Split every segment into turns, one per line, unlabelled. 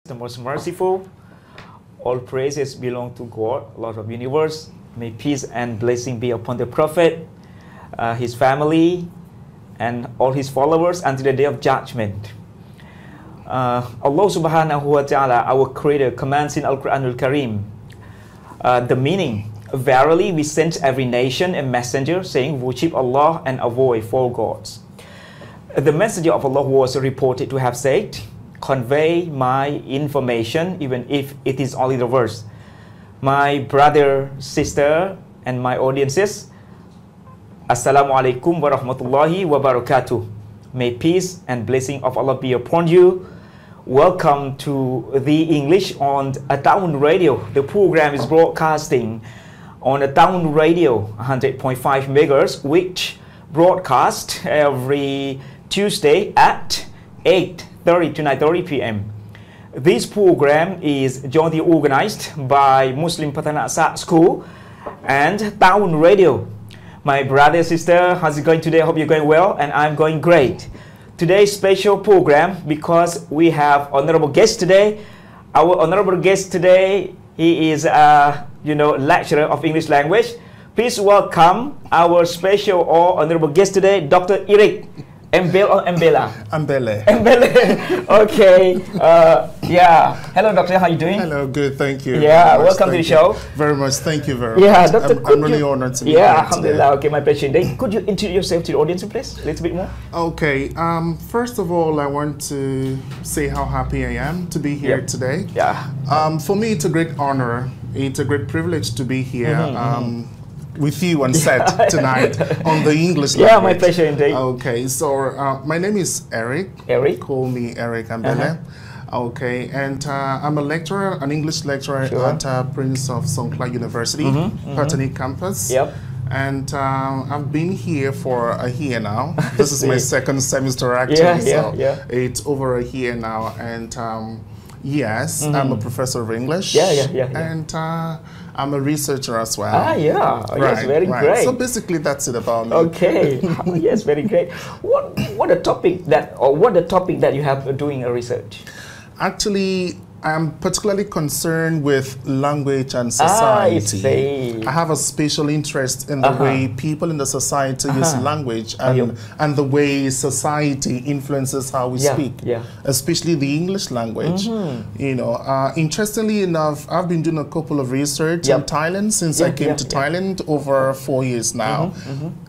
the most merciful. All praises belong to God, Lord of the universe. May peace and blessing be upon the Prophet, his family, and all his followers until the day of judgment. Allah subhanahu wa ta'ala, our creator, commands in Al-Quran al-Karim, the meaning, verily we sent every nation a messenger saying, worship Allah and avoid false gods. The messenger of Allah was reported to have said, convey my information even if it is only the verse. My brother, sister, and my audiences, Assalamu alaikum wa rahmatullahi wa barakatuh. May peace and blessing of Allah be upon you. Welcome to the English on Town Radio. The program is broadcasting on a Town Radio 100.5 megahertz, which broadcast every Tuesday at 8:30 to 9:30 p.m. This program is jointly organized by Muslim Patanasa School and Town Radio. My brother, sister, how's it going today? I hope you're going well, and I'm going great. Today's special program because we have honorable guest today. Our honorable guest today, he is a lecturer of English language. Please welcome our special or honorable guest today, Dr.Eric Ambele or Ambele?
Ambele.
Ambele. Okay. Yeah. Hello, doctor. How are you doing?
Hello. Good. Thank you.
Yeah. Welcome to the show.
Very much. Thank you very
yeah,
much.
Doctor,
I'm really honored to be
here
here
Alhamdulillah. Okay, my pleasure. Could you introduce yourself to the audience, please? A little bit more.
Okay. First of all, I want to say how happy I am to be here today.
Yeah.
For me, it's a great honor. It's a great privilege to be here. With you on set tonight on the English language.
Yeah, my pleasure indeed.
Okay, so my name is Eric.
Eric.
Call me Eric Ambele. Okay, and I'm a lecturer, an English lecturer at Prince of Songkla University, Patani campus.
Yep.
And I've been here for a year now. This is my second semester actually, so it's over a year now. And yes, I'm a professor of English. And I'm a researcher as well.
Ah, yeah. Yes, very great.
So basically, that's it about me.
Okay. Yes, very great. What the topic that you have doing a research?
Actually, I'm particularly concerned with language and society. I have a special interest in the way people in the society use language and the way society influences how we speak, especially the English language. Interestingly enough, I've been doing a couple of research in Thailand since I came to Thailand over 4 years now.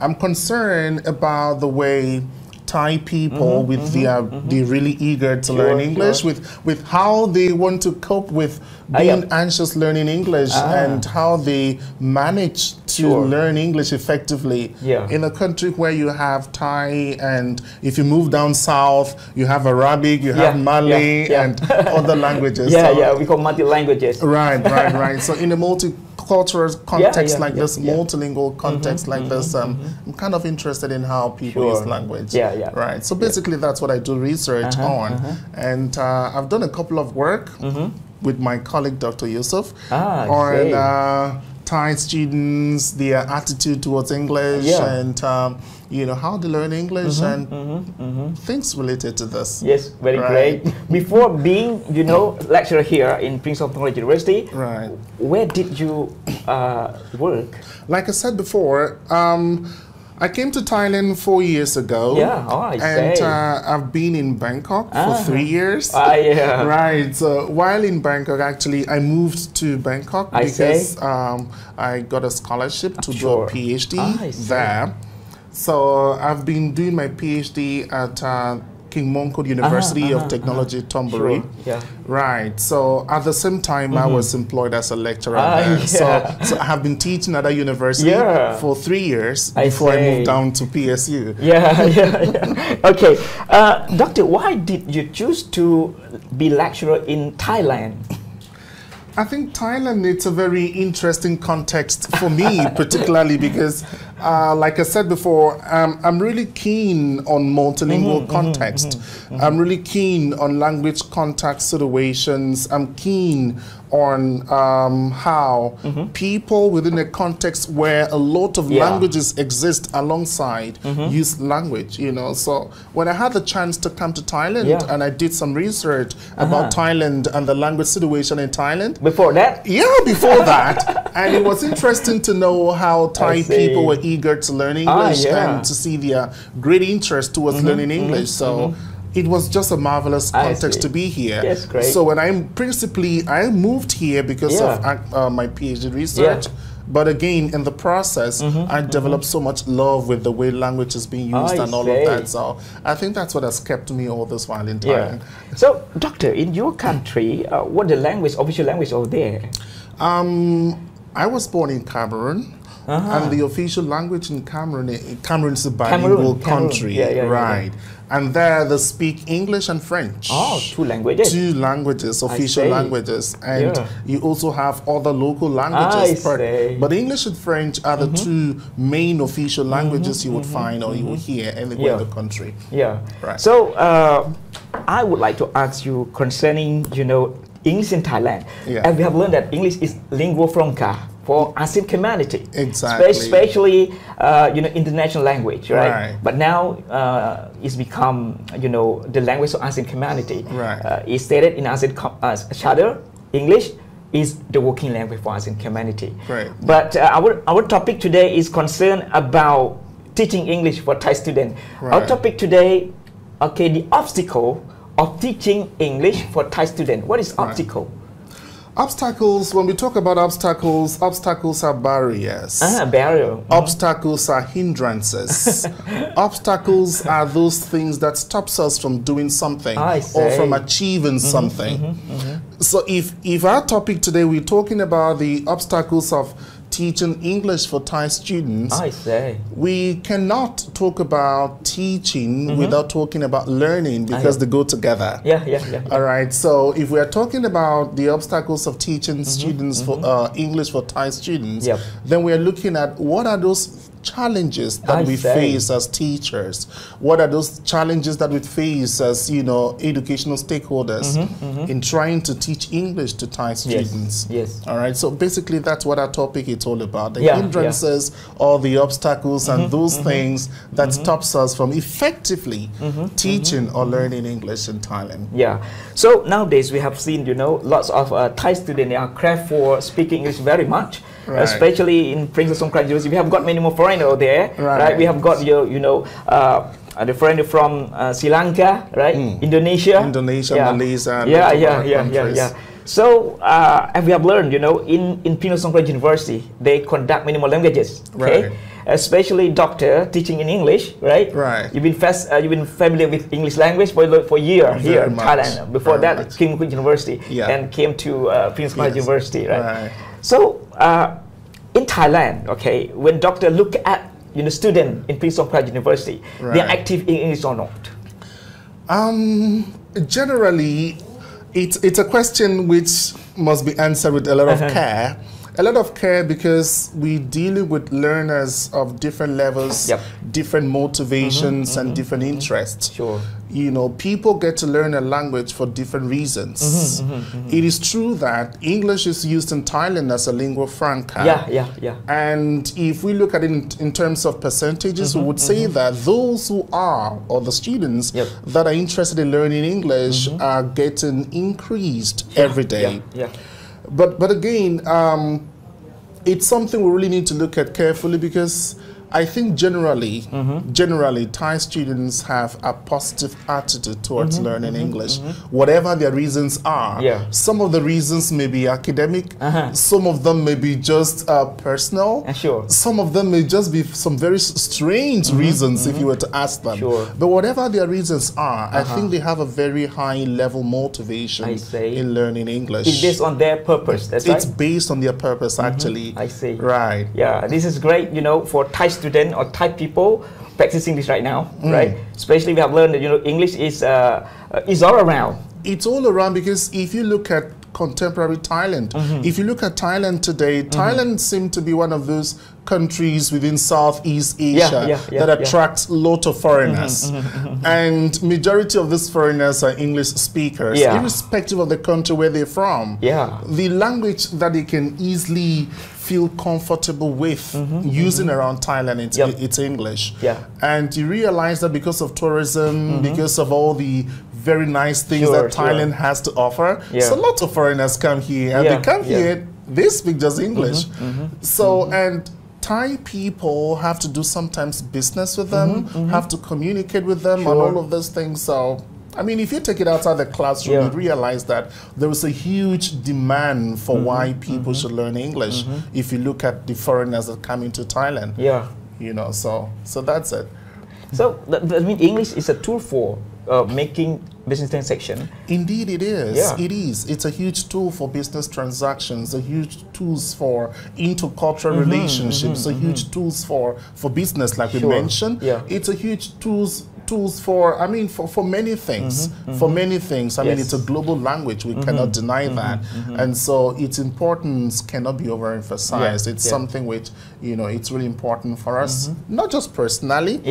I'm concerned about the way Thai people they're really eager to learn English, with how they want to cope with being anxious learning English and how they manage to learn English effectively in a country where you have Thai, and if you move down south you have Arabic, you have Malay and other languages.
We call multi-languages.
Right. So in a multicultural context like this, multilingual context like this, I'm kind of interested in how people use language. Right. So basically that's what I do research on. And I've done a couple of work with my colleague Dr. Yusuf on Thai students, their attitude towards English and how they learn English and things related to this.
Yes, very great. Before being, lecturer here in Prince of Songkla University, where did you work? Like
I said before, I came to Thailand 4 years ago. And I've been in Bangkok for 3 years. Right. So while in Bangkok, actually, I moved to Bangkok because I got a scholarship to do a PhD there. So I've been doing my PhD at King Mongkut University of Technology, Thonburi. Right. So at the same time, I was employed as a lecturer there. So I have been teaching at a university for 3 years before I moved down to PSU.
Okay. Doctor, why did you choose to be lecturer in Thailand?
I think Thailand, it's a very interesting context for me, particularly because Like I said before, I'm really keen on multilingual context. I'm really keen on language contact situations. I'm keen on how people within a context where a lot of languages exist alongside use language, you know. So when I had the chance to come to Thailand and I did some research about Thailand and the language situation in Thailand.
Before that?
Yeah, before that. And it was interesting to know how Thai people were eager to learn English and to see their great interest towards learning English. So it was just a marvelous context to be here.
Yes, great.
So when I moved here because of my PhD research. But again, in the process, I developed so much love with the way language is being used and all of that. So I think that's what has kept me all this while in Thailand.
So, Doctor, in your country, what the language, official language over there?
I was born in Cameroon. And the official language in Cameroon is a bilingual country, right? And there they speak English and French.
Oh, two languages.
Two languages, official languages. And you also have other local languages. But English and French are the two main official languages you would find or you will hear anywhere in the country.
Yeah.
Right.
So I would like to ask you concerning, you know, English in Thailand. And we have learned that English is lingua franca for ASEAN community, especially you know, international language, right? But now it's become, you know, the language of ASEAN community. It's stated in ASEAN Charter, English is the working language for ASEAN community. But our topic today is concerned about teaching English for Thai students. Our topic today, okay, the obstacle of teaching English for Thai students. What is obstacle?
Obstacles, when we talk about obstacles, obstacles are barriers.
Barrier.
Obstacles are hindrances. Obstacles are those things that stops us from doing something or from achieving something. So if our topic today, we're talking about the obstacles of teaching English for Thai students, we cannot talk about teaching without talking about learning because they go together. All right, so if we are talking about the obstacles of teaching students for English for Thai students, then we are looking at what are those challenges that we face as teachers. What are those challenges that we face as, you know, educational stakeholders in trying to teach English to Thai students? All right, so basically that's what our topic is all about. The hindrances or the obstacles and those things that stops us from effectively teaching or learning English in Thailand.
So nowadays we have seen, you know, lots of Thai students are craft for speaking English very much. Especially in Princess Songkran University, we have got many more foreigners there, right? We have got you know, the foreigner from Sri Lanka, right? Indonesia, Malaysia, So and we have learned, you know, in Princess Songkran University, they conduct many more languages, okay? Especially doctor teaching in English, right? You've been familiar with English language for a year here in Thailand. Before that, King Queen University, and came to Princess Songkran University, right? So in Thailand, okay, when doctor look at, you know, student in Princess Songkran University, they are active in English or not?
Generally, it's a question which must be answered with a lot of care. A lot of care because we're dealing with learners of different levels, different motivations and different interests. You know, people get to learn a language for different reasons. It is true that English is used in Thailand as a lingua franca. And if we look at it in terms of percentages, we would say that those who are, or the students that are interested in learning English are getting increased every day. But again, it's something we really need to look at carefully because I think generally, Thai students have a positive attitude towards learning English, whatever their reasons are. Some of the reasons may be academic, some of them may be just personal, some of them may just be some very strange reasons if you were to ask them. But whatever their reasons are, I think they have a very high level motivation in learning English.
It's based on their purpose, that's right?
It's based on their purpose, actually. Right.
This is great, you know, for Thai students or Thai people practicing this right now, right? Especially we have learned that, you know, English is all around.
It's all around because if you look at contemporary Thailand. If you look at Thailand today, Thailand seems to be one of those countries within Southeast Asia that attracts a lot of foreigners. And majority of these foreigners are English speakers, irrespective of the country where they're from. The language that they can easily feel comfortable with using around Thailand, it's English. And you realize that because of tourism, because of all the very nice things that Thailand has to offer, so lots of foreigners come here, and they come here, they speak just English. So, and Thai people have to do sometimes business with them, have to communicate with them on all of those things. So, I mean, if you take it outside the classroom, you realize that there is a huge demand for why people should learn English. If you look at the foreigners that come into Thailand, you know, so that's it.
So, I mean, English is a tool for making business transaction.
Indeed, it is. It is. It's a huge tool for business transactions. A huge tools for intercultural relationships. A huge tools for business, like we mentioned. It's a huge tools for, I mean, for many things. For many things. I mean, it's a global language. We cannot deny that. And so its importance cannot be overemphasized. It's something which, you know, it's really important for us, not just personally.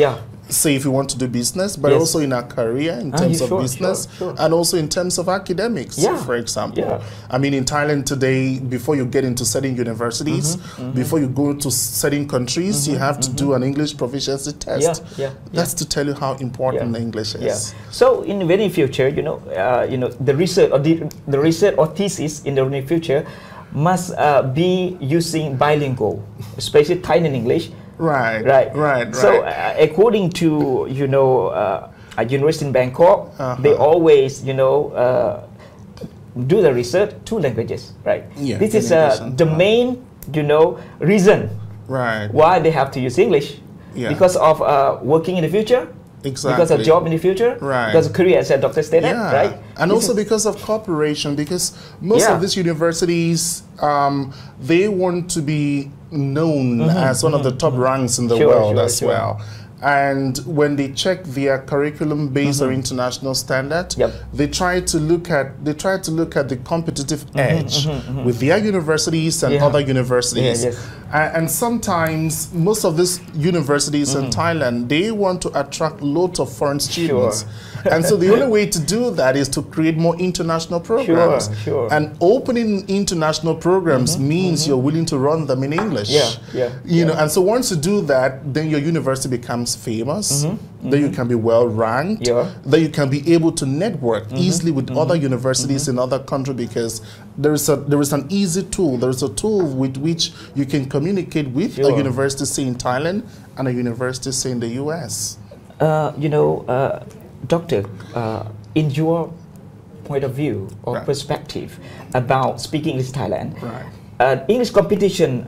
Say if you want to do business, but also in our career, in terms of business, and also in terms of academics, for example. I mean, in Thailand today, before you get into certain universities, before you go to certain countries, you have to do an English proficiency test. That's to tell you how important English is.
So in the very future, you know, the research or the research or thesis in the near future must be using bilingual, especially Thai and English. Right. So according to, you know, a university in Bangkok, they always, you know, do the research 2 languages, right? This is the main, you know, reason why they have to use English, because of working in the future. Because of job in the future, because of career, as Dr. stated, right?
And also because of cooperation, because most of these universities, they want to be known as one of the top ranks in the world as well. And when they check their curriculum based on international standard, they try to look at the competitive edge with their universities and other universities. And sometimes most of these universities in Thailand, they want to attract lots of foreign students. And so the only way to do that is to create more international programs. And opening international programs means you're willing to run them in English. You know, and so once you do that, then your university becomes famous. Then you can be well ranked. Then you can be able to network easily with other universities in other countries, because there is an easy tool. There is a tool with which you can communicate with a university, say in Thailand, and a university, say in the US.
You know, Doctor, in your point of view or perspective about speaking English Thailand, English competition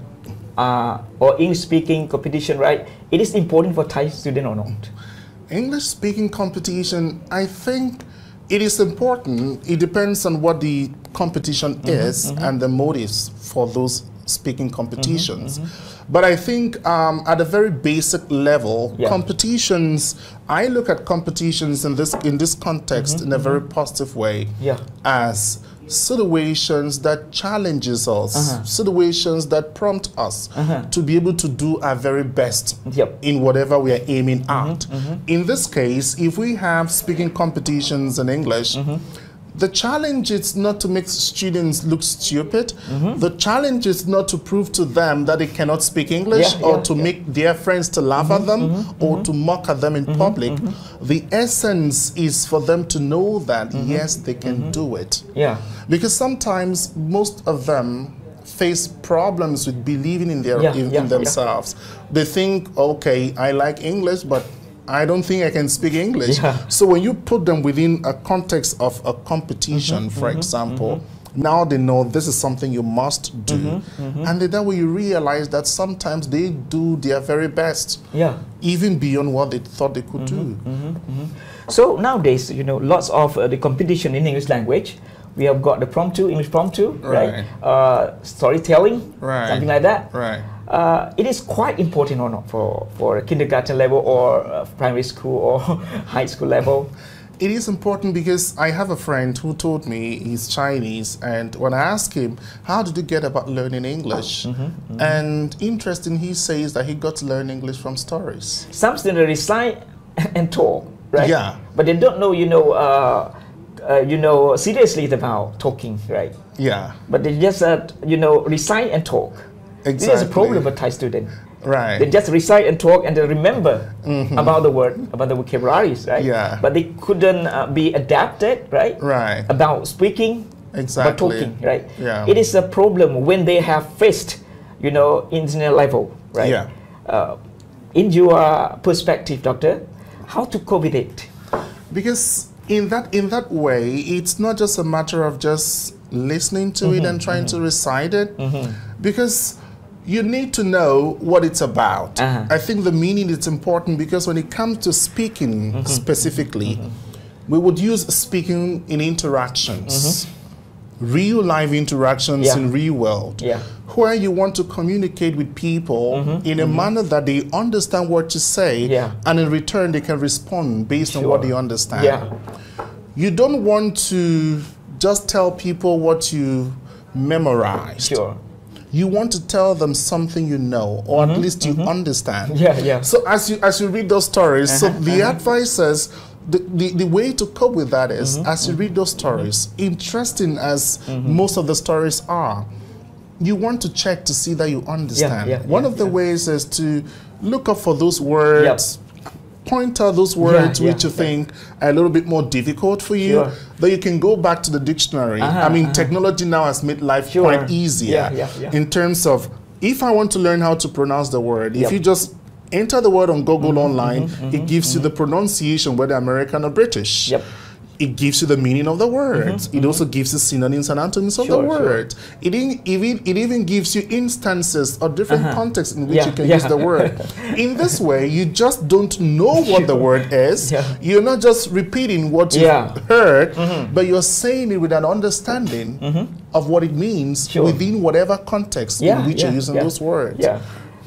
or English speaking competition, right? It is important for Thai student or not?
English speaking competition, I think it is important. It depends on what the competition is and the motives for those speaking competitions. But I think at a very basic level, competitions, I look at competitions in this context in a very positive way, as situations that challenges us, situations that prompt us to be able to do our very best in whatever we are aiming at. In this case, if we have speaking competitions in English, the challenge is not to make students look stupid. The challenge is not to prove to them that they cannot speak English or to make their friends to laugh at them or to mock at them in public. The essence is for them to know that, yes, they can do it. Because sometimes most of them face problems with believing in their in themselves. They think, okay, I like English, but I don't think I can speak English. So when you put them within a context of a competition, for example, now they know this is something you must do. And then that way you realize that sometimes they do their very best, even beyond what they thought they could do.
So nowadays, you know, lots of the competition in English language. We have got the promptu, English promptu, right? Storytelling, something like that. It is quite important or not for a kindergarten level or primary school or high school level?
It is important because I have a friend who told me he's Chinese, and when I asked him, how did you get about learning English? And interesting, he says that he got to learn English from stories.
Some students recite and talk, right?
Yeah.
But they don't know, seriously about talking, right?
Yeah.
But they just, recite and talk.
Exactly.
This is a problem for Thai students.
Right.
They just recite and talk and they remember about the word, about the vocabularies, right?
Yeah.
But they couldn't be adapted, right?
Right.
About speaking,
exactly.
about talking, right?
Yeah.
It is a problem when they have faced, international level, right?
Yeah.
In your perspective, doctor, how to cope with it?
Because in that way, it's not just a matter of just listening to it and trying to recite it, because you need to know what it's about. I think the meaning is important because when it comes to speaking specifically, we would use speaking in interactions, real life interactions in real world, where you want to communicate with people in a manner that they understand what you say, and in return they can respond based on what they understand. You don't want to just tell people what you memorized. You want to tell them something you know, or at least you understand. So as you read those stories, so the advice says, the way to cope with that is, as you read those stories, interesting as most of the stories are, you want to check to see that you understand. One of the ways is to look up for those words, point out those words which you think are a little bit more difficult for you, that you can go back to the dictionary. I mean, technology now has made life quite easier in terms of, if I want to learn how to pronounce the word, if you just enter the word on Google online, it gives you the pronunciation, whether American or British. It gives you the meaning of the words. It also gives you synonyms and antonyms of the word. It even gives you instances or different contexts in which you can use the word. In this way, you just don't know what the word is. You're not just repeating what you've heard, but you're saying it with an understanding of what it means within whatever context in which you're using those words.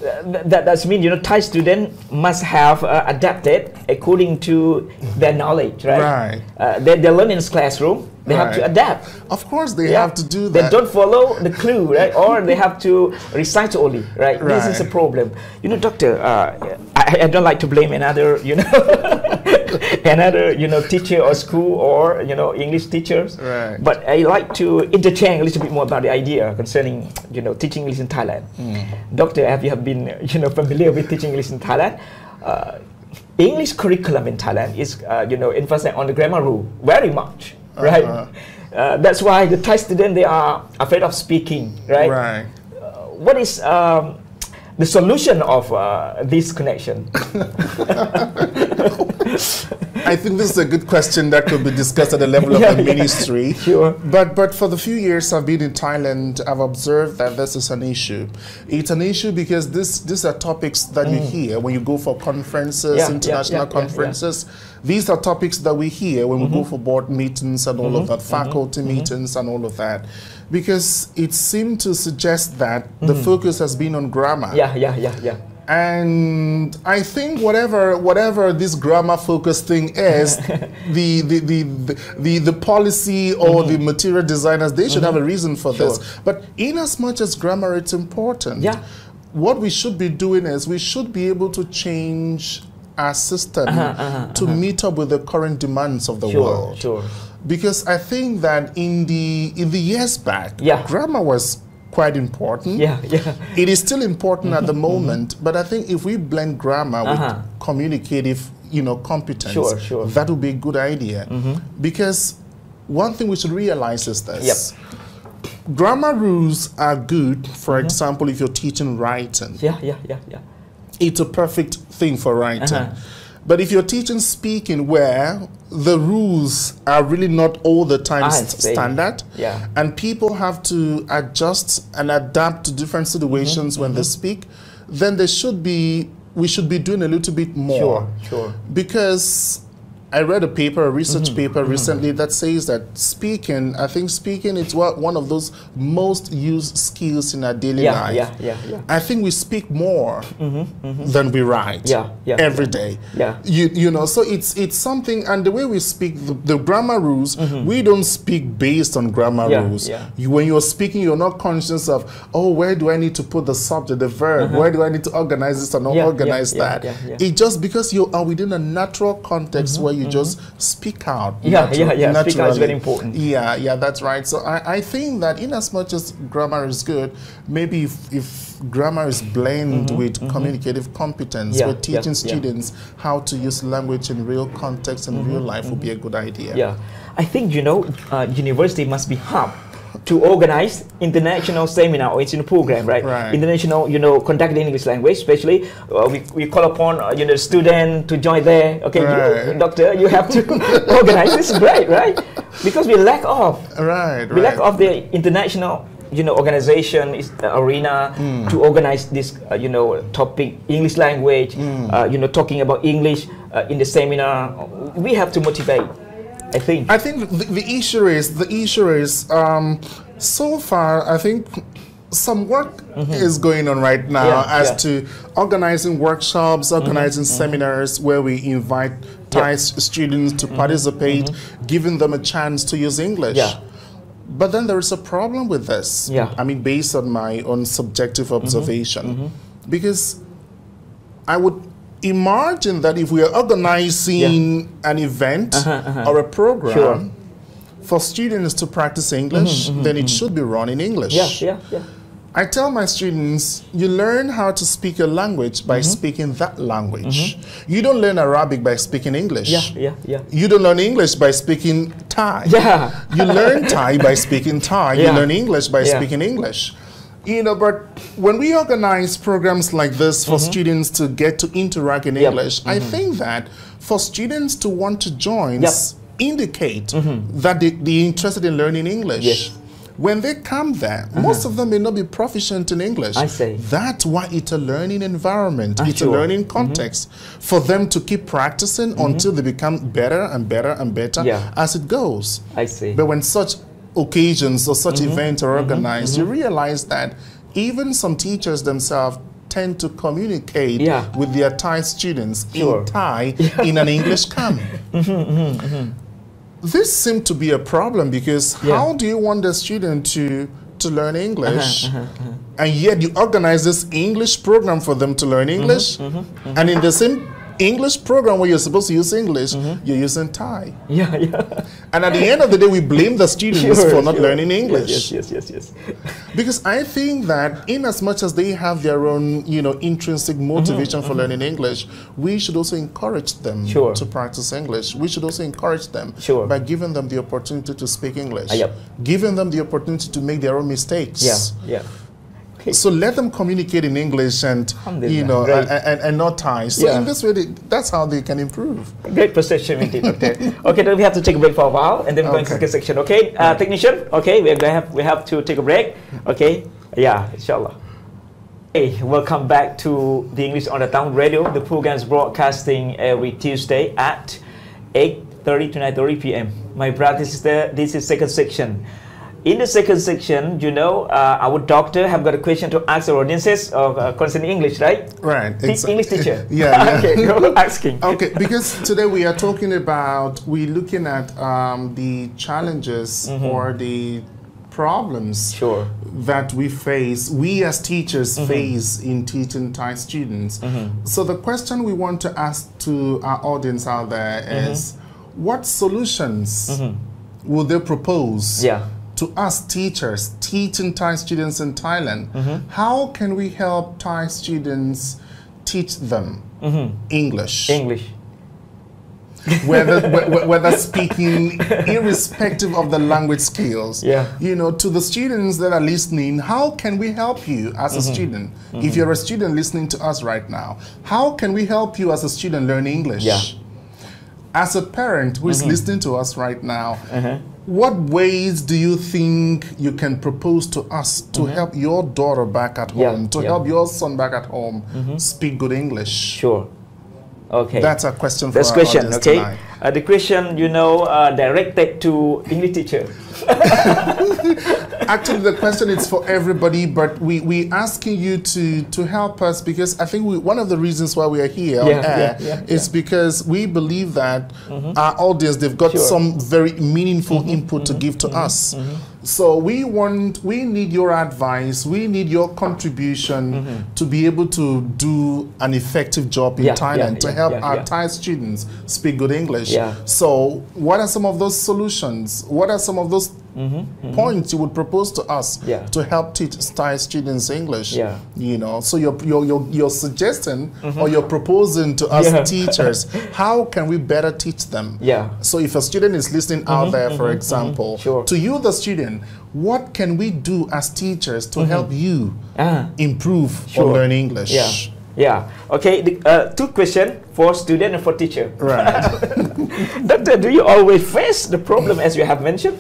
That means, Thai students must have adapted according to their knowledge, right? They learn in this classroom. They have to adapt.
Of course, they have to do that.
They don't follow the clue, right? Or they have to recite only, right? This is a problem. Doctor, I don't like to blame another, teacher or school or, English teachers. But I like to interchange a little bit more about the idea concerning, teaching English in Thailand. Doctor, have you been, familiar with teaching English in Thailand? English curriculum in Thailand is, emphasized on the grammar rule very much. Right, that's why the Thai students, they are afraid of speaking. Right. What is the solution of this connection?
I think this is a good question that could be discussed at the level of the ministry. But for the few years I've been in Thailand, I've observed that this is an issue. It's an issue because these are topics that you hear when you go for conferences, international conferences. These are topics that we hear when we go for board meetings and all of that, faculty meetings and all of that. Because it seemed to suggest that the focus has been on grammar. And I think whatever this grammar focus thing is, the policy or the material designers, they should have a reason for this. But in as much as grammar it's important, what we should be doing is we should be able to change our system to meet up with the current demands of the world. Because I think that in the years back, grammar was quite important. It is still important at the moment, but I think if we blend grammar with communicative, competence, that would be a good idea. Because one thing we should realize is this. Grammar rules are good, for example, if you're teaching writing. It's a perfect thing for writing. But if you're teaching speaking where the rules are really not all the time standard, and people have to adjust and adapt to different situations when they speak, then we should be doing a little bit more. Because I read a paper, a research paper recently that says that speaking, I think speaking is one of those most used skills in our daily life. I think we speak more than we write every day. You know, so it's something, and the way we speak, the grammar rules, we don't speak based on grammar rules. When you're speaking, you're not conscious of, oh, where do I need to put the subject, the verb, where do I need to organize this or not organize that. It's just because you are within a natural context where you just speak out. Speak out is very important. That's right. So I think that in as much as grammar is good, maybe if grammar is blended with communicative competence, with teaching students how to use language in real context and real life would be a good idea.
I think, you know, university must be hub to organize international seminar or international program, right? International, you know, conduct in English language, especially we call upon, you know, student to join there. Okay, you, doctor, you have to organize. This is great, right? Because we lack of, we lack of the international, you know, organization arena to organize this, you know, topic, English language, you know, talking about English in the seminar. We have to motivate. I think the issue is so far I think some work is going on right now as to organizing workshops, organizing seminars where we invite Thai students to participate, giving them a chance to use English. But then there is a problem with this. I mean, based on my own subjective observation, because I would imagine that if we are organizing an event or a program for students to practice English, then it should be run in English. I tell my students, you learn how to speak a language by speaking that language. You don't learn Arabic by speaking English. You don't learn English by speaking Thai. You learn Thai by speaking Thai. You learn English by speaking English. You know, but when we organize programs like this for students to get to interact in English, I think that for students to want to join, indicate that they're interested in learning English. When they come there, most of them may not be proficient in English. That's why it's a learning environment. It's a learning context for them to keep practicing until they become better and better and better as it goes. But when such occasions or such events are organized, you realize that even some teachers themselves tend to communicate with their Thai students in Thai in an English camp. This seems to be a problem because how do you want the student to learn English and yet you organize this English program for them to learn English and in the same English program where you're supposed to use English, you're using Thai. And at the end of the day, we blame the students for not learning English. Because I think that in as much as they have their own, you know, intrinsic motivation for learning English, we should also encourage them to practice English. We should also encourage them by giving them the opportunity to speak English, giving them the opportunity to make their own mistakes. So let them communicate in English and, you know, and not Thai. So in this way, that's how they can improve. Great perception indeed, Doctor. Okay, then we have to take a break for a while, and then we're going to the second section. Okay, technician. Okay, we have to take a break. Okay, inshallah. Hey, welcome back to the English on the Town Radio. The program is broadcasting every Tuesday at 8:30 to 9:30 p.m. My brother and sister, this is second section. In the second section, you know, our doctor have got a question to ask our audiences concerning English, right? Right. English teacher. Okay, go asking. Okay, because today we are talking about, we're looking at the challenges or the problems that we as teachers face in teaching Thai students. So the question we want to ask to our audience out there is, what solutions would they propose to us teachers teaching Thai students in Thailand? How can we help Thai students teach them English? Whether speaking, irrespective of the language skills. You know, to the students that are listening, how can we help you as a student? If you're a student listening to us right now, how can we help you as a student learn English? As a parent who is listening to us right now, what ways do you think you can propose to us to help your daughter back at home, to help your son back at home speak good English? Okay. That's a question for our audience tonight. The question, directed to English teacher.
Actually, the question is for everybody, but we asking you to help us, because I think one of the reasons why we are here on air is because we believe that our audience, they've got some very meaningful input to give to us. So we need your advice, we need your contribution to be able to do an effective job in Thailand, to help our Thai students speak good English. So what are some of those solutions? What are some of those points you would propose to us to help teach Thai students English? So you're suggesting or you're proposing to us teachers, how can we better teach them? So if a student is listening out there, for example, to you the student, what can we do as teachers to help you improve or learn English?
Okay, two questions for student and for teacher.
Right.
Doctor, do you always face the problem as you have mentioned?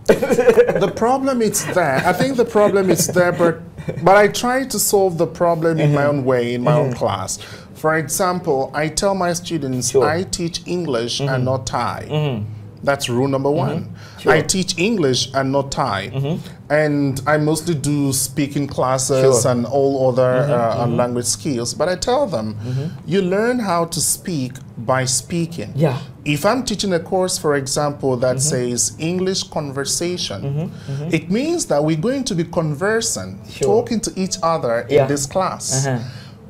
The problem is there. I think the problem is there, but I try to solve the problem in my own way, in my own class. For example, I tell my students I teach English and not Thai. That's rule number one. I teach English and not Thai. And I mostly do speaking classes and all other language skills. But I tell them, you learn how to speak by speaking. If I'm teaching a course, for example, that says English conversation, it means that we're going to be conversing, talking to each other in this class.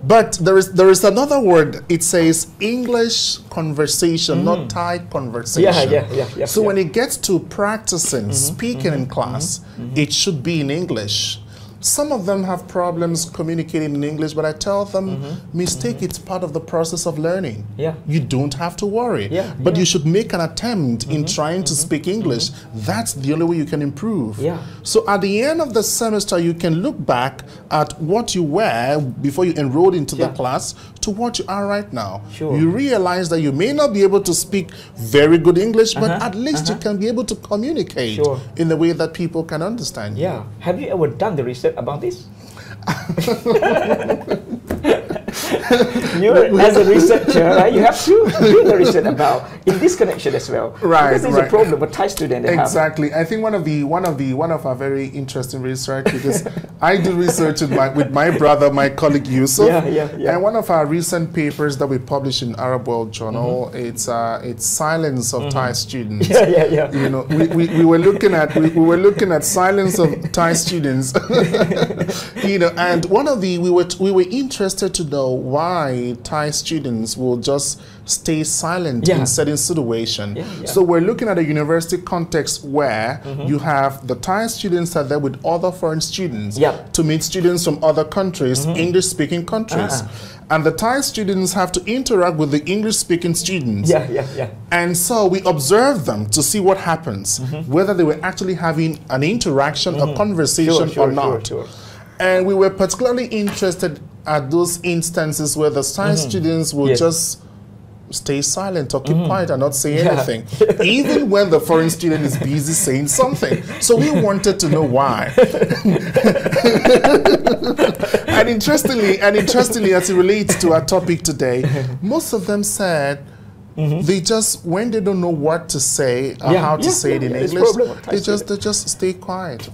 But there is another word. It says English conversation, not Thai conversation. So when it gets to practicing speaking in class, it should be in English. Some of them have problems communicating in English, but I tell them, mistake, it's part of the process of learning. You don't have to worry. But you should make an attempt in trying to speak English. That's the only way you can improve. So at the end of the semester, you can look back at what you were before you enrolled into the class to what you are right now. You realize that you may not be able to speak very good English, but at least you can be able to communicate in the way that people can understand you.
Have you ever done the research about this? You, as a researcher, right, you have to do the research about in this connection as well. Because there's a problem with Thai students.
Exactly. I think one of our very interesting research, because I do research with my brother, my colleague Yusuf, and one of our recent papers that we published in Arab World Journal, it's silence of Thai students. You know, we were looking at silence of Thai students. You know, and we were interested to know why Thai students will just stay silent in certain situations. So we're looking at a university context where you have the Thai students are there with other foreign students to meet students from other countries, English-speaking countries. And the Thai students have to interact with the English-speaking students. And so we observe them to see what happens, whether they were actually having an interaction, a conversation or not. And we were particularly interested at those instances where the Thai students will just stay silent or keep quiet and not say anything, even when the foreign student is busy saying something. So we wanted to know why. And interestingly, as it relates to our topic today, most of them said they just, when they don't know what to say or how to say it in English, they just stay quiet.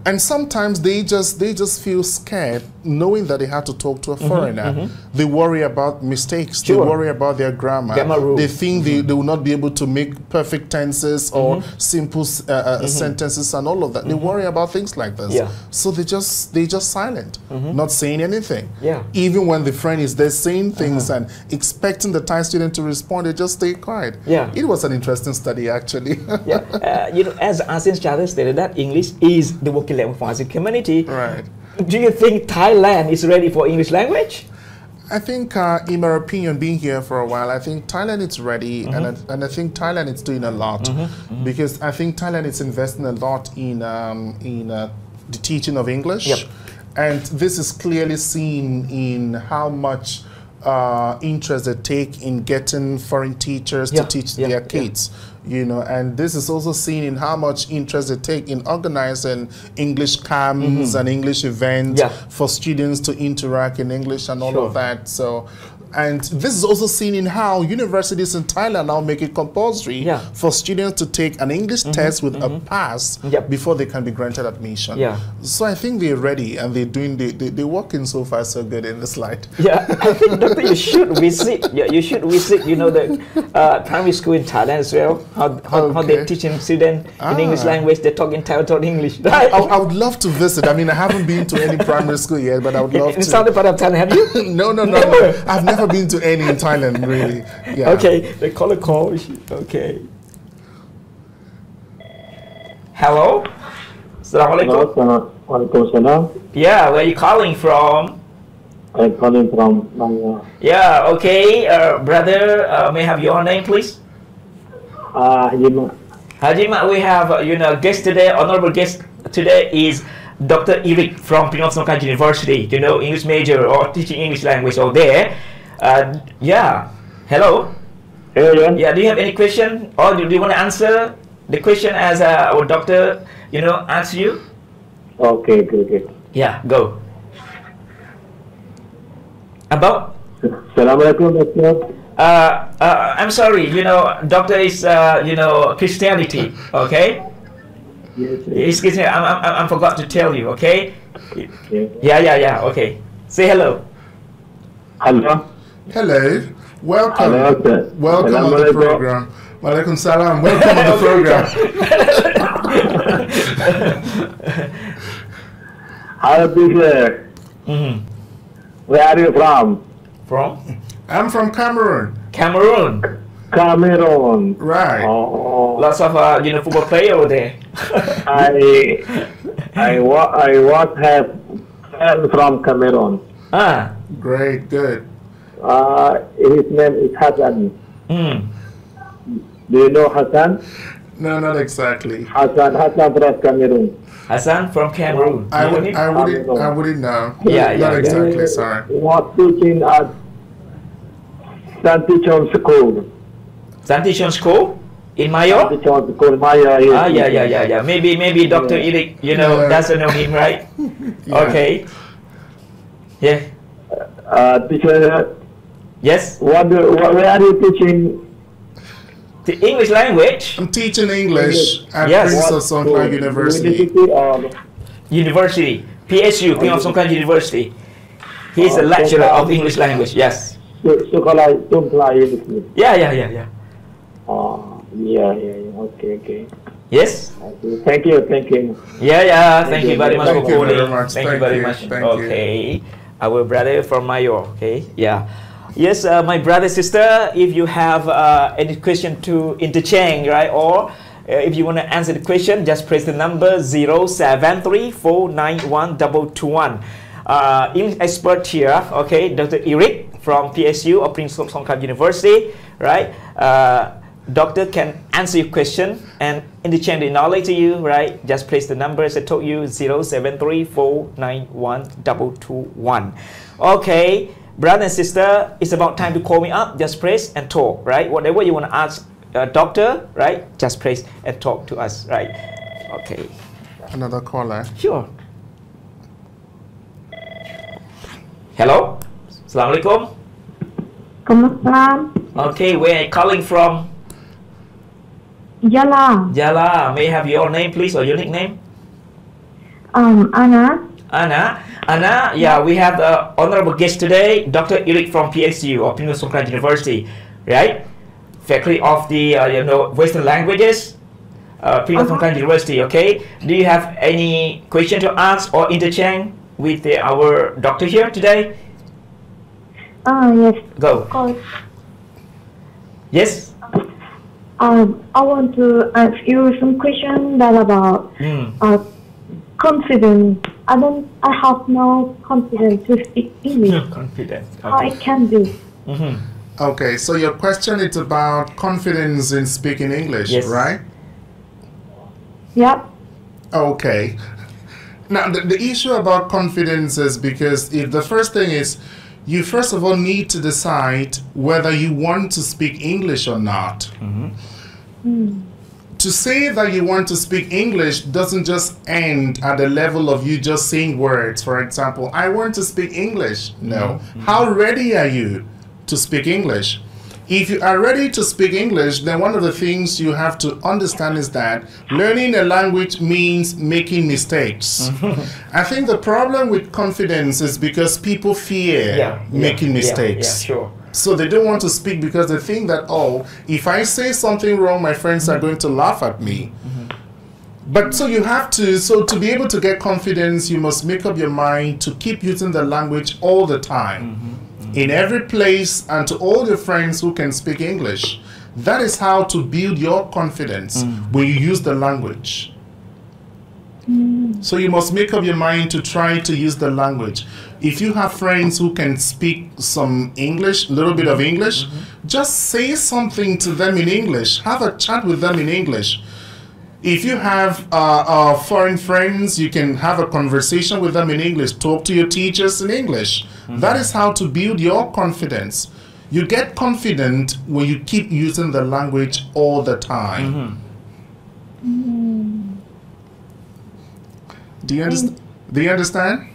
And sometimes they just feel scared knowing that they have to talk to a foreigner. They worry about mistakes. They worry about their grammar. They think they will not be able to make perfect tenses or simple sentences and all of that. They worry about things like this. So they just silent, not saying anything. Even when the friend is there saying things and expecting the Thai student to respond, they just stay quiet. It was an interesting study, actually.
You know, as ASEAN Charter stated that English is the working language for ASEAN community. Do you think Thailand is ready for English language?
I think, in my opinion, being here for a while, I think Thailand is ready, and I think Thailand is doing a lot, because I think Thailand is investing a lot in the teaching of English, and this is clearly seen in how much interest they take in getting foreign teachers to teach their kids. You know, and this is also seen in how much interest they take in organizing English camps and English events for students to interact in English and all of that. So And this is also seen in how universities in Thailand now make it compulsory for students to take an English test with a pass before they can be granted admission. So I think they're ready and they're working so far so good in this light.
Yeah, I think, Doctor, you should visit. You should visit. The primary school in Thailand as well. How they're teaching students in English language. They talk in Thai, talk English. Right?
I would love to visit. I mean, I haven't been to any primary school yet, but I would love to.
In southern part of Thailand, have you?
No. I've never been to any in Thailand, really. Yeah.
Okay, they call a call. Okay. Hello.
Assalamualaikum.
Yeah, where are you calling from?
I'm calling from Maya.
Yeah, okay. Brother, may I have your name, please?
Hajima.
Hajima, we have, guest today, honorable guest today is Dr. Eric from Princeton University, English major or teaching English language over there. Yeah. Hello.
Hello.
Yeah, do you have any question or do you want to answer the question as our doctor, asked you?
Okay, good.
Yeah, go. About?
Assalamualaikum, Doctor.
I'm sorry, doctor is, Christianity, okay?
Yes.
I forgot to tell you, okay?
Yeah.
Yeah, okay. Say hello.
Hello.
Hello. Welcome.
Hello,
Welcome on the program. Walaikum salam. Welcome on the program.
Hi, Peter. Where are you from?
From?
I'm from Cameroon.
Cameroon.
Right.
Oh.
Lots of football player over there.
I have friend from Cameroon.
Great, good.
His name is Hassan. Do you know Hassan?
No, not exactly.
Hassan from Cameroon.
Hassan from Cameroon.
I wouldn't know.
Yeah,
not exactly. Sorry.
He was teaching at Santichon School.
Santichon School in Mayo?
Santichon School, Mayo.
Yeah. Maybe Dr. Eric, doesn't know him, right?
Yeah.
Okay. Yeah.
Teacher.
Yes.
Where are you teaching?
The English language.
I'm teaching English at
Yes.
Prince of Songkran University.
University. PSU, Prince of Songkran University. He's a lecturer of English language. Yes. Yeah.
Okay.
Yes.
Thank you.
Yeah. Thank you very much for
Thank you
calling.
very much.
Thank you very much.
Thank you.
Okay. Our brother from Mayo. Okay. Yeah. Yes, my brother, sister, if you have any question to interchange, right, or if you want to answer the question, just press the number 073491221. English expert here, okay, Dr. Eric from PSU or Prince of Songkran University, right? Doctor can answer your question and interchange the knowledge to you, right? Just press the number as I told you, 073491221. Okay. Brother and sister, it's about time to call me up. Just press and talk, right? Whatever you want to ask doctor, right? Just press and talk to us, right? Okay.
Another caller.
Sure. Hello. Assalamualaikum. Okay, where are you calling from?
Yala.
May I have your name, please, or your nickname?
Anna.
Anna, yeah, we have the honorable guest today, Dr. Eric from PSU or Princeton University, right? Faculty of the Western languages, Princeton University. Okay. Do you have any question to ask or interchange with our doctor here today?
Yes.
Go.
Of course.
Yes.
I want to ask you some questions that about confidence. I have no confidence to speak English.
No confidence. Okay.
How I can do?
Okay, so your question is about confidence in speaking English,
yes.
Right?
Yep.
Okay. Now, the issue about confidence is because if the first thing is, you first of all need to decide whether you want to speak English or not. To say that you want to speak English doesn't just end at the level of you just saying words. For example, I want to speak English. No. How ready are you to speak English. If you are ready to speak English, then one of the things you have to understand is that learning a language means making mistakes. I think the problem with confidence is because people fear making mistakes.
Sure.
So they don't want to speak because they think that, oh, if I say something wrong, my friends are going to laugh at me. But so you have to, so to be able to get confidence, you must make up your mind to keep using the language all the time. In every place and to all your friends who can speak English. That is how to build your confidence when you use the language. So you must make up your mind to try to use the language. If you have friends who can speak some English, a little bit of English, just say something to them in English. Have a chat with them in English. If you have foreign friends, you can have a conversation with them in English. Talk to your teachers in English. That is how to build your confidence. You get confident when you keep using the language all the time. Do you understand?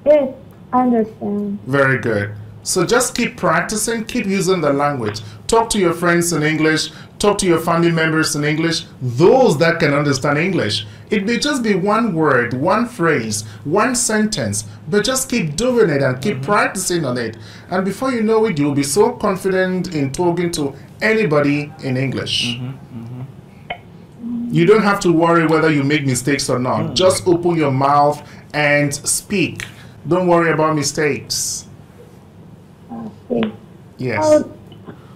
Yes, I understand.
Very good. So just keep practicing, keep using the language. Talk to your friends in English, talk to your family members in English, those that can understand English. It may just be one word, one phrase, one sentence, but just keep doing it and keep practicing on it. And before you know it, you'll be so confident in talking to anybody in English. You don't have to worry whether you make mistakes or not. Just open your mouth and speak. Don't worry about mistakes.
Okay.
Yes.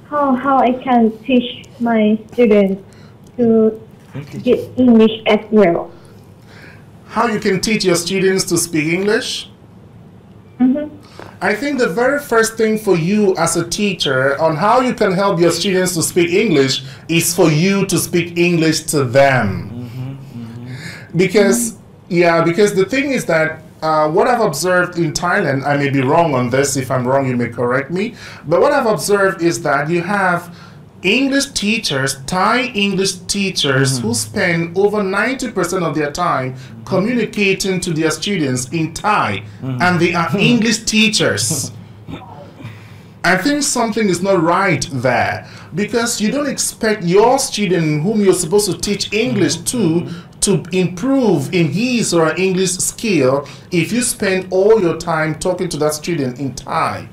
How I can teach my students to get English as well?
How you can teach your students to speak English? I think the very first thing for you as a teacher on how you can help your students to speak English is for you to speak English to them. Because the thing is that what I've observed in Thailand, I may be wrong on this, if I'm wrong you may correct me, but what I've observed is that you have English teachers, Thai English teachers who spend over 90% of their time communicating to their students in Thai, and they are English teachers. I think something is not right there, because you don't expect your student whom you're supposed to teach English to improve in his or her English skill if you spend all your time talking to that student in Thai.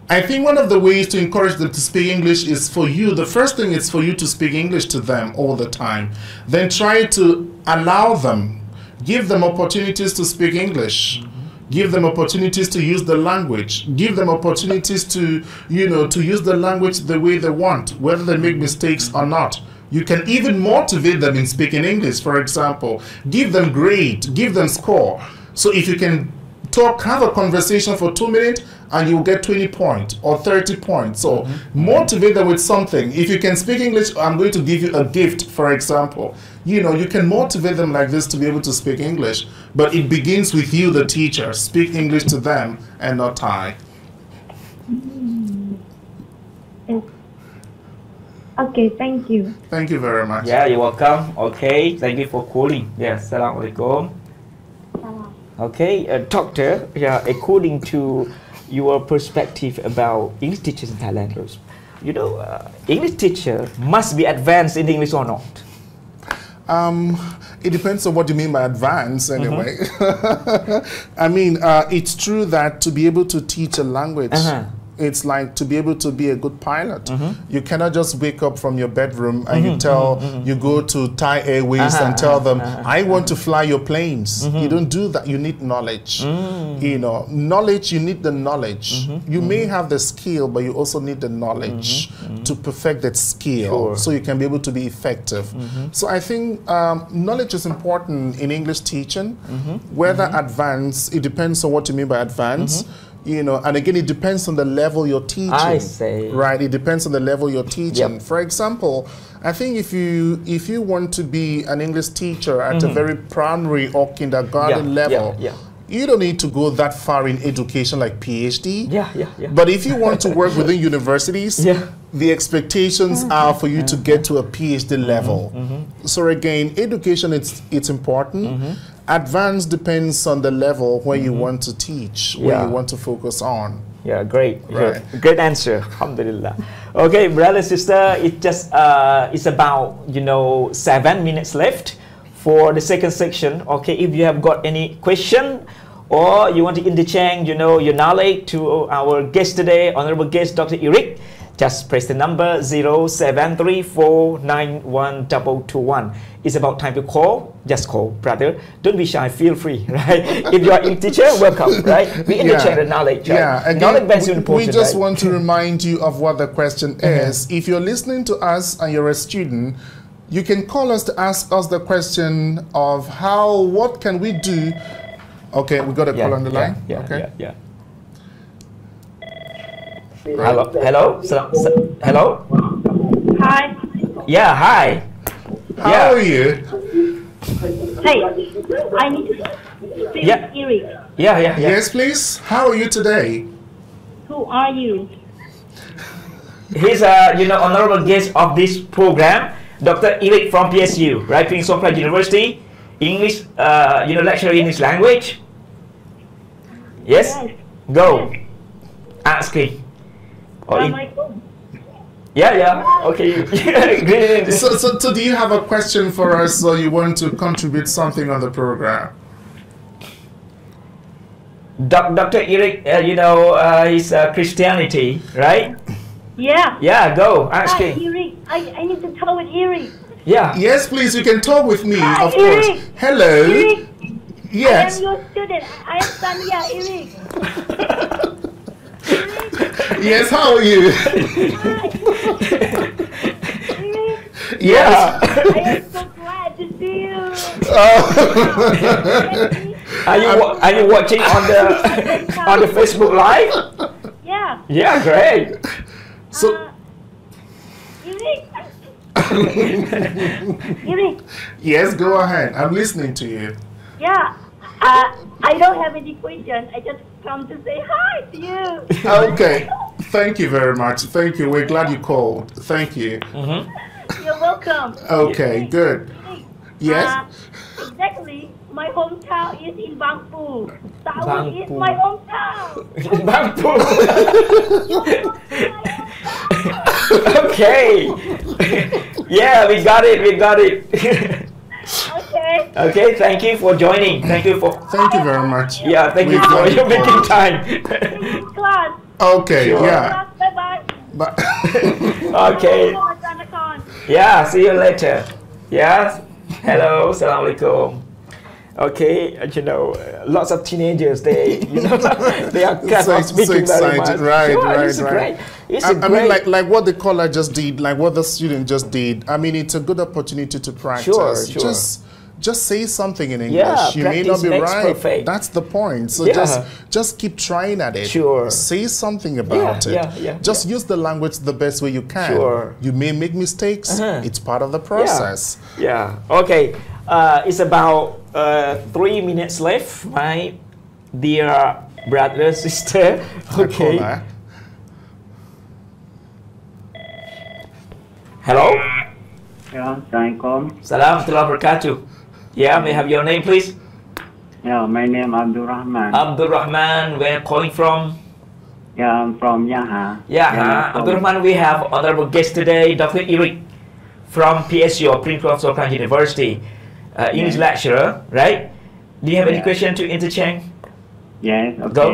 I think one of the ways to encourage them to speak English is for you, the first thing is for you to speak English to them all the time. Then try to allow them, give them opportunities to speak English. Give them opportunities to use the language. Give them opportunities to, to use the language the way they want, whether they make mistakes or not. You can even motivate them in speaking English, for example. Give them grade, give them score. So if you can have a conversation for 2 minutes and you will get 20 points or 30 points. So motivate them with something. If you can speak English, I'm going to give you a gift, for example. You can motivate them like this to be able to speak English. But it begins with you, the teacher. Speak English to them and not Thai.
Okay, thank you.
Thank you very much.
Yeah, you're welcome. Okay, thank you for calling. Yes, salam alaikum. Okay, doctor, according to your perspective about English teachers in Thailand, English teacher must be advanced in English or not?
It depends on what you mean by advance, anyway. I mean, it's true that to be able to teach a language, it's like to be able to be a good pilot. You cannot just wake up from your bedroom and you go to Thai Airways and tell them, I want to fly your planes. You don't do that. You need knowledge. Knowledge, you need the knowledge. You may have the skill, but you also need the knowledge to perfect that skill so you can be able to be effective. So I think knowledge is important in English teaching. Whether advanced, it depends on what you mean by advanced. And again, it depends on the level you're teaching.
I say.
Right, it depends on the level you're teaching. For example, I think if you want to be an English teacher at a very primary or kindergarten level, you don't need to go that far in education like PhD. But if you want to work within universities, the expectations are for you to get to a PhD level. So again, education, it's important. Advanced depends on the level where you want to teach, where you want to focus on.
Yeah, great.
Right.
Great answer. Alhamdulillah. Okay, brother, sister, it's about 7 minutes left for the second section. Okay, if you have got any question or you want to interchange, your knowledge to our guest today, honorable guest Dr. Eric, just press the number 0734912221. It's about time to call. Just call, brother. Don't be shy. Feel free, right? If you are a teacher, welcome, right? We interchange the knowledge. Right?
Yeah. Again,
knowledge base is important.
We just want to remind you of what the question is. If you're listening to us and you're a student, you can call us to ask us the question of what can we do? Okay, we got a call on the line. Okay.
Hello. Hello.
Hi.
Yeah. Hi.
How are you?
Hey, I need to speak
Yeah.
Eric.
Yeah.
Yes, please. How are you today?
Who are you?
He's honorable guest of this program, Dr. Eric from PSU, right? Prince of University, English, lecturer in English language. Yes. Go.
Yes.
Ask him. Yeah. Okay.
So do you have a question for us, or you want to contribute something on the program?
Dr. Eric, is Christianity, right?
Yeah.
Yeah, go. Ask
Hi,
him.
Eric. I need to talk with Eric.
Yeah.
Yes, please. You can talk with me,
Hi,
of course.
Eric.
Hello.
Eric,
Yes.
I am your student. I am Tanya, Eric.
Yes. How are you?
Hi. Eric,
Yeah.
I am so glad to see you.
Are you watching on the Facebook Live?
Yeah.
Yeah, great.
So.
Eric. Eric.
Yes, go ahead. I'm listening to you.
Yeah. I don't have any question. I just come to say hi to you.
Okay. Thank you very much. Thank you. We're glad you called. Thank you.
You're welcome.
Okay, good. Yes.
Exactly. My hometown is in Bangpoo. Saudi is my hometown.
Bangpoo. Okay. Yeah, we got it.
Okay.
Okay, thank you for joining. Thank you
very much.
Yeah, thank you
We're
for
glad you
making
called.
time.
Class.
Okay,
Sure.
yeah.
Bye-bye.
But
Okay. Yeah, see you later. Yeah. Hello, Assalamualaikum. Okay, lots of teenagers, they are speaking very much.
Right,
sure,
right,
it's
right.
Great. It's
I
great.
mean, like what the caller just did, like what the student just did. I mean, it's a good opportunity to practice.
Sure.
Just say something in English.
Yeah,
you may not be
practice makes
right.
perfect.
That's the point. So
Yeah.
just keep trying at it.
Sure.
Say something about it.
Yeah.
Just use the language the best way you can.
Sure.
You may make mistakes. It's part of the process.
Yeah. Okay. It's about 3 minutes left, my dear brother, sister. Okay. Hello.
Yeah, Assalamualaikum.
Salam warahmatullahi wabarakatuh. Yeah, may I have your name, please?
Yeah, my name Abdul Rahman.
Abdul Rahman, where calling from?
Yeah, I'm from Yaha.
Yeah, Abdul Rahman, we have honorable guest today, Dr. Eric from PSU, Prince of Sultan University, English lecturer, right? Do you have any question to interchange?
Yes, okay.
Go.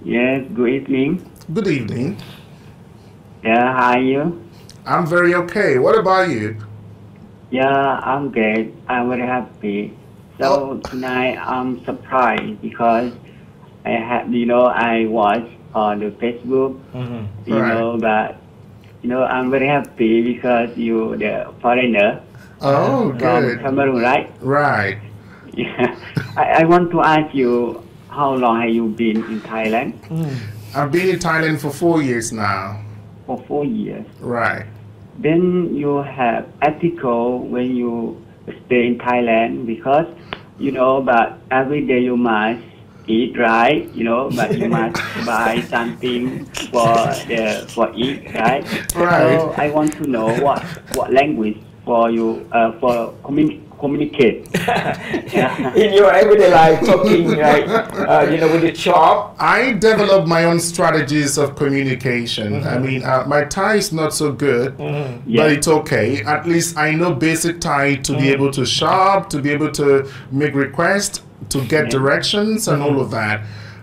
Yes, good evening.
Good evening.
Yeah, how are you?
I'm very okay. What about you?
Yeah, I'm great. I'm very happy. So tonight I'm surprised because I watched on the Facebook, but I'm very happy because you the foreigner.
Oh,
from
good.
Cameroon, right?
Right.
Yeah. I want to ask you, how long have you been in Thailand?
I've been in Thailand for 4 years now.
For 4 years.
Right.
Then you have ethical when you stay in Thailand because but every day you must eat, right? But you must buy something for eat, right?
Right.
So I want to know what language for you for communicate.
In your everyday life, talking like with the shop.
I develop my own strategies of communication. I mean, my Thai is not so good, but it's okay. At least I know basic Thai to be able to shop, to be able to make requests, to get directions and all of that.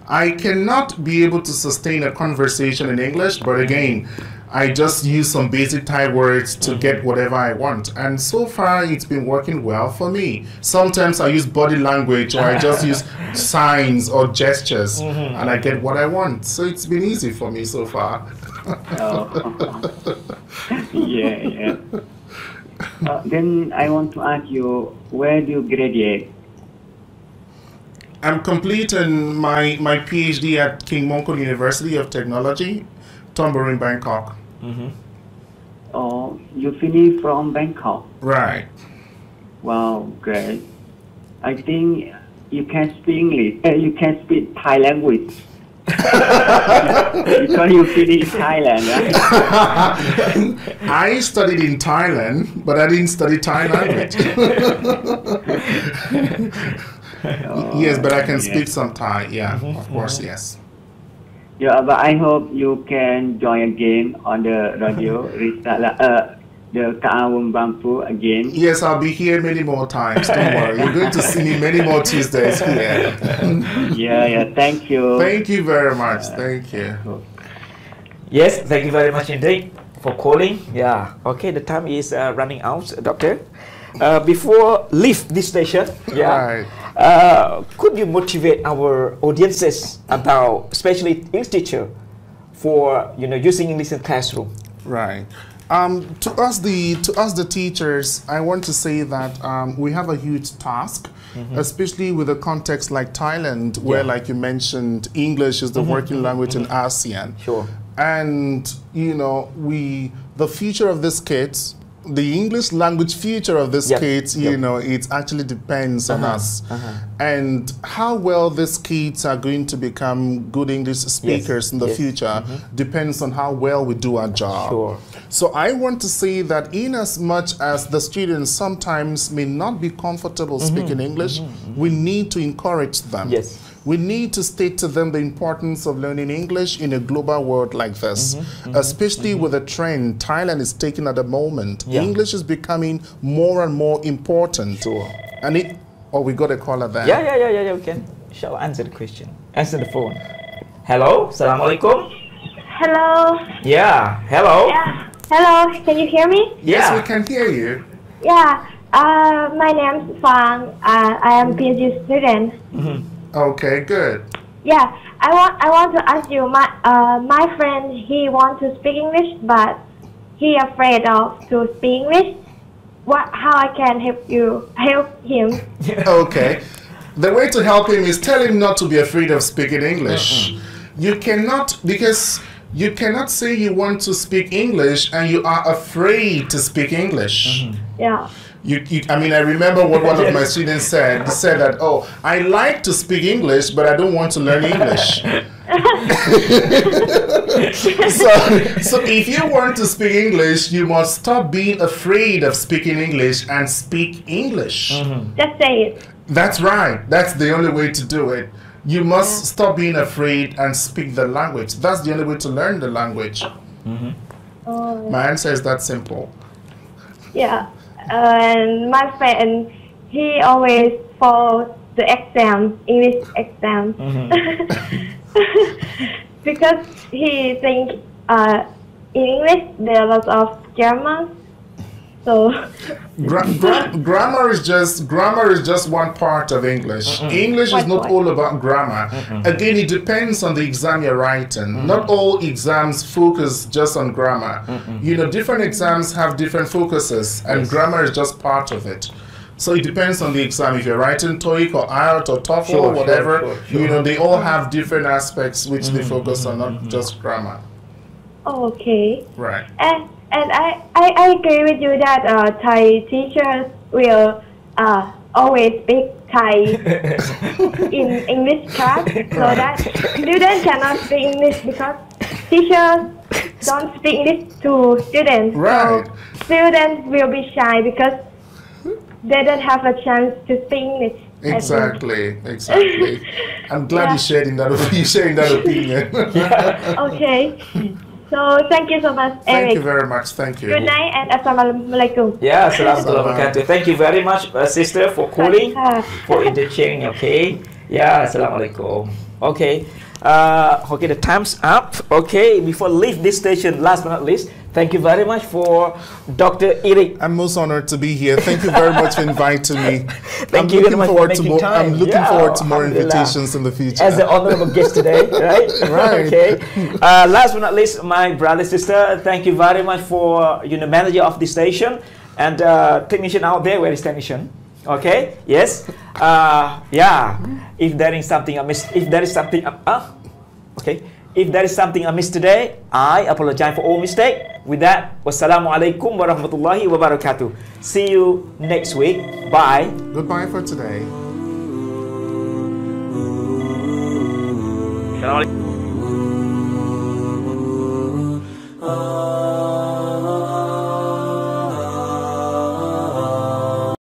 I cannot be able to sustain a conversation in English, but again, I just use some basic Thai words to get whatever I want. And so far, it's been working well for me. Sometimes I use body language or I just use signs or gestures and I get what I want. So it's been easy for me so far.
Yeah. Then I want to ask you, where do you graduate?
I'm completing my PhD at King Mongkut University of Technology, Thonburi, Bangkok.
Oh, you finished from Bangkok?
Right.
Wow, great. I think you can speak English. You can speak Thai language. Because you finished Thailand, right?
I studied in Thailand, but I didn't study Thai language. Yes, but I can speak some Thai. Yeah, of course, yes.
Yeah, but I hope you can join again on the radio, the Kaawum Bampu again.
Yes, I'll be here many more times. Don't worry. You're going to see me many more Tuesdays here.
Yeah, thank you.
Thank you very much. Thank you.
Yes, thank you very much indeed for calling. Yeah, okay, the time is running out, Doctor. Before leave this station,
Right.
Could you motivate our audiences about, especially English teacher, for using English in classroom?
Right. To us the teachers, I want to say that we have a huge task, especially with a context like Thailand, where, like you mentioned, English is the working language in ASEAN.
Sure.
And the future of these kids, the English language future of these kids, it actually depends on us. And how well these kids are going to become good English speakers in the future depends on how well we do our job.
Sure.
So I want to say that in as much as the students sometimes may not be comfortable speaking English, we need to encourage them.
Yes.
We need to state to them the importance of learning English in a global world like this, especially with the trend Thailand is taking at the moment. English is becoming more and more important.
Sure.
And we got a caller there.
Yeah, we can. Shall answer the question. Answer the phone. Hello, Assalamu alaikum.
Hello.
Yeah, hello.
Yeah. Hello, can you hear me?
Yes, we can hear you.
Yeah. My name is Fang. I am PhD student.
Okay, good.
Yeah, I want to ask you. My friend, he wants to speak English, but he afraid to speak English. How I can help him?
Okay. The way to help him is tell him not to be afraid of speaking English. You cannot say you want to speak English and you are afraid to speak English.
Yeah.
I mean, I remember what one of my students said. He said that, oh, I like to speak English, but I don't want to learn English. So if you want to speak English, you must stop being afraid of speaking English and speak English.
Just say it.
That's right. That's the only way to do it. You must stop being afraid and speak the language. That's the only way to learn the language. My answer is that simple.
Yeah. And my friend, he always for the exam, English exam, because he think in English there are lots of grammar. So
grammar is just one part of English. English is not all about grammar. Again, it depends on the exam you're writing. Not all exams focus just on grammar. Different exams have different focuses, and grammar is just part of it. So it depends on the exam. If you're writing TOEIC or IELTS or TOEFL or whatever, they all have different aspects which they focus on, not just grammar.
Okay.
Right.
And I agree with you that Thai teachers will always speak Thai in English class, so that students cannot speak English because teachers don't speak English to students.
Right.
So students will be shy because they don't have a chance to sing.
Exactly. I'm glad you sharing that opinion.
Okay. So thank you so much, Eric.
Thank you very much. Thank you.
Good night and Assalamualaikum.
Yeah, Assalamualaikum. Thank you very much, sister, for calling, for interchanging. Okay. Yeah, Assalamualaikum. Okay. Okay, the time's up. Okay, before leave this station, last but not least, thank you very much for Dr. Eric.
I'm most honored to be here. Thank you very much for inviting me.
I'm looking forward
to more invitations in the future.
As the honorable guest today, right?
Right.
Okay. Last but not least, my brother, sister, thank you very much for manager of the station and technician out there. Where is technician? Okay. Yes. Yeah. If there is something I missed, if there is something I missed today, I apologize for all mistake. With that, wassalamualaikum warahmatullahi wabarakatuh. See you next week. Bye.
Goodbye for today.
Assalamualaikum.